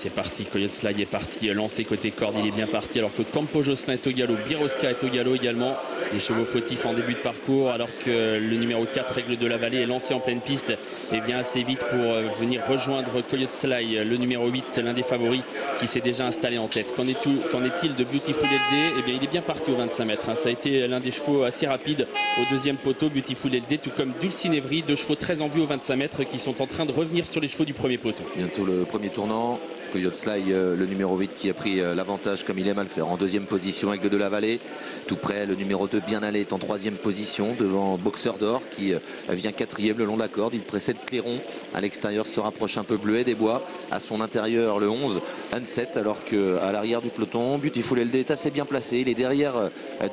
C'est parti, Coyote Sly est parti, lancé côté corde, il est bien parti alors que Campo Jocelyn est au galop, Biroska est au galop également. Les chevaux fautifs en début de parcours alors que le numéro 4, Aigle de la Vallée, est lancé en pleine piste et vient assez vite pour venir rejoindre Coyote Sly, le numéro 8, l'un des favoris qui s'est déjà installé en tête. Qu'en est-il de Beautiful LD? Eh bien, il est bien parti aux 25 mètres. Ça a été l'un des chevaux assez rapides au deuxième poteau, Beautiful LD, tout comme Dulcinevry, deux chevaux très en vue aux 25 mètres qui sont en train de revenir sur les chevaux du premier poteau. Bientôt le premier tournant. Coyote Sly, le numéro 8 qui a pris l'avantage comme il aime à le faire. En deuxième position, Aigle de la Vallée. Tout près, le numéro 2, Bien Allé, est en troisième position devant Boxeur d'Or qui vient quatrième le long de la corde. Il précède Clairon. À l'extérieur se rapproche un peu Bleuet des Bois. À son intérieur, le 11, Unset. Alors qu'à l'arrière du peloton, Beautiful LD est assez bien placé. Il est derrière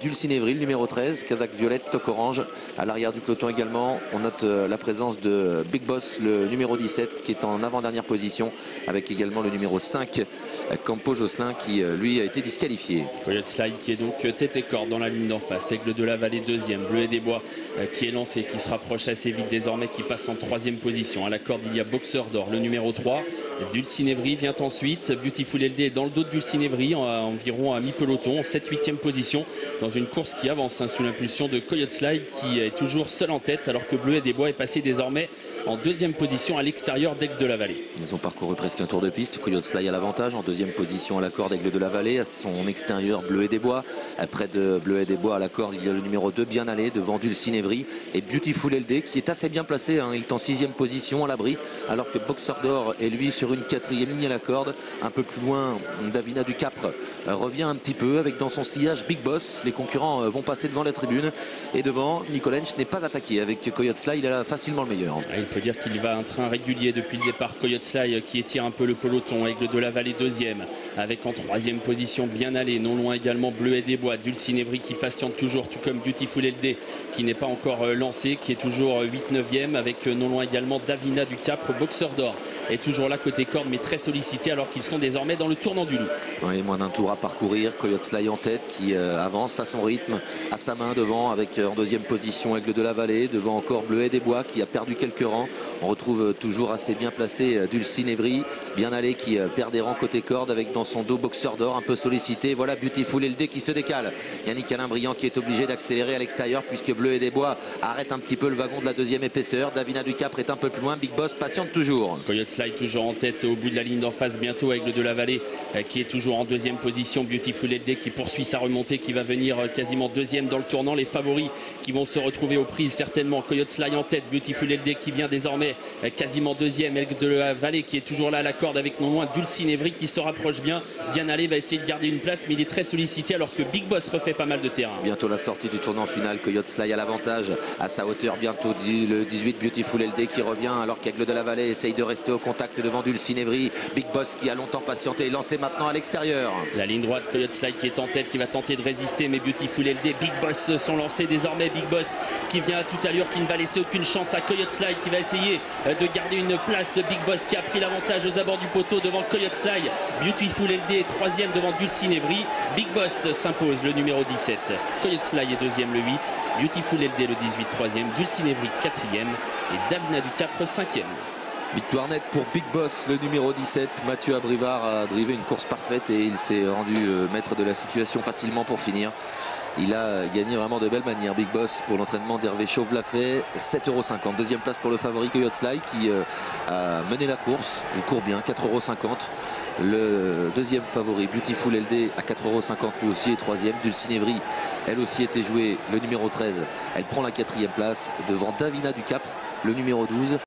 Dulcinevry, le numéro 13, Kazakh Violette, Toc Orange. À l'arrière du peloton également, on note la présence de Big Boss, le numéro 17, qui est en avant-dernière position, avec également le numéro 5, Campo Jocelyn, qui lui a été disqualifié. Coyote Sly qui est donc tête et corde dans la ligne d'en face. Aigle de la Vallée deuxième, Bleuet des Bois qui est lancé, qui se rapproche assez vite désormais, qui passe en troisième position. À la corde il y a Boxeur d'Or, le numéro 3. Dulcinevry vient ensuite. Beautiful LD est dans le dos de Dulcinevry, environ à mi-peloton, en 7-8e position, dans une course qui avance sous l'impulsion de Coyote Sly, qui est toujours seul en tête, alors que Bleuet des Bois est passé désormais en deuxième position à l'extérieur d'Aigle de la Vallée. Ils ont parcouru presque un tour de piste. Coyote Sly a l'avantage en deuxième position à la corde, Aigle de la Vallée. À son extérieur, Bleuet des Bois. Près de Bleuet des Bois à la corde, il y a le numéro 2, Bien Allé, devant Dulcinevry et Beautiful LD qui est assez bien placé. Il est en sixième position à l'abri, alors que Boxeur d'Or est lui sur une quatrième ligne à la corde. Un peu plus loin, Davina du Capre revient un petit peu avec dans son sillage Big Boss. Les concurrents vont passer devant la tribune et devant, Nicolench n'est pas attaqué avec Coyote Sly. Il a facilement le meilleur. Il faut dire qu'il va un train régulier depuis le départ. Coyote Sly qui étire un peu le peloton. Aigle de la Vallée deuxième, avec en troisième position Bien Allé, non loin également Bleuet des Bois, Dulcinevry qui patiente toujours, tout comme Beautiful LD qui n'est pas encore lancé, qui est toujours 8-9e, avec non loin également Davina du Capre. Boxeur d'Or est toujours là côté corde, mais très sollicité alors qu'ils sont désormais dans le tournant du Loup. Oui, moins d'un tour à parcourir. Coyote Sly en tête qui avance à son rythme, à sa main devant, avec en deuxième position Aigle de la Vallée, devant encore Bleuet des Bois qui a perdu quelques rangs. On retrouve toujours assez bien placé Dulcinevry, Bien Allé qui perd des rangs côté corde, avec dans son dos Boxeur d'Or un peu sollicité. Voilà Beautiful LD qui se décale. Yannick Alain Briand qui est obligé d'accélérer à l'extérieur puisque Bleuet des Bois arrête un petit peu le wagon de la deuxième épaisseur. Davina du Capre est un peu plus loin. Big Boss patiente toujours. Coyote Sly toujours en tête au bout de la ligne d'en face, bientôt Aigle de la Vallée qui est toujours en deuxième position. Beautiful LD qui poursuit sa remontée, qui va venir quasiment deuxième dans le tournant. Les favoris qui vont se retrouver aux prises certainement. Coyote Sly en tête, Beautiful LD qui vient désormais quasiment deuxième. Aigle de la Vallée qui est toujours là à la corde avec non loin Dulcinevry qui se rapproche bien. Bien Allé va essayer de garder une place, mais il est très sollicité alors que Big Boss refait pas mal de terrain. Bientôt la sortie du tournant final. Coyote Sly a l'avantage à sa hauteur. Bientôt le 18 Beautiful LD qui revient alors qu'Aigle de la Vallée essaye de rester au contact devant Dulcinevry. Big Boss qui a longtemps patienté est lancé maintenant à l'extérieur. La ligne droite, Coyote Sly qui est en tête, qui va tenter de résister, mais Beautiful LD, Big Boss sont lancés désormais. Big Boss qui vient à toute allure, qui ne va laisser aucune chance à Coyote Sly, qui va essayer de garder une place. Big Boss qui a pris l'avantage aux abords du poteau devant Coyote Sly. Beautiful LD est troisième devant Dulcinevry. Big Boss s'impose, le numéro 17. Coyote Sly est deuxième, le 8. Beautiful LD le 18, troisième. Dulcinevry quatrième et Davina du Capre cinquième. Victoire nette pour Big Boss, le numéro 17. Mathieu Abrivard a drivé une course parfaite et il s'est rendu maître de la situation facilement pour finir. Il a gagné vraiment de belle manière. Big Boss pour l'entraînement d'Hervé Chauve l'a fait. 7,50 €. Deuxième place pour le favori Coyote Sly qui a mené la course. Il court bien, 4,50 €. Le deuxième favori Beautiful LD à 4,50 € lui aussi est troisième. Dulcinevry, elle aussi était jouée, le numéro 13. Elle prend la quatrième place devant Davina du Capre, le numéro 12.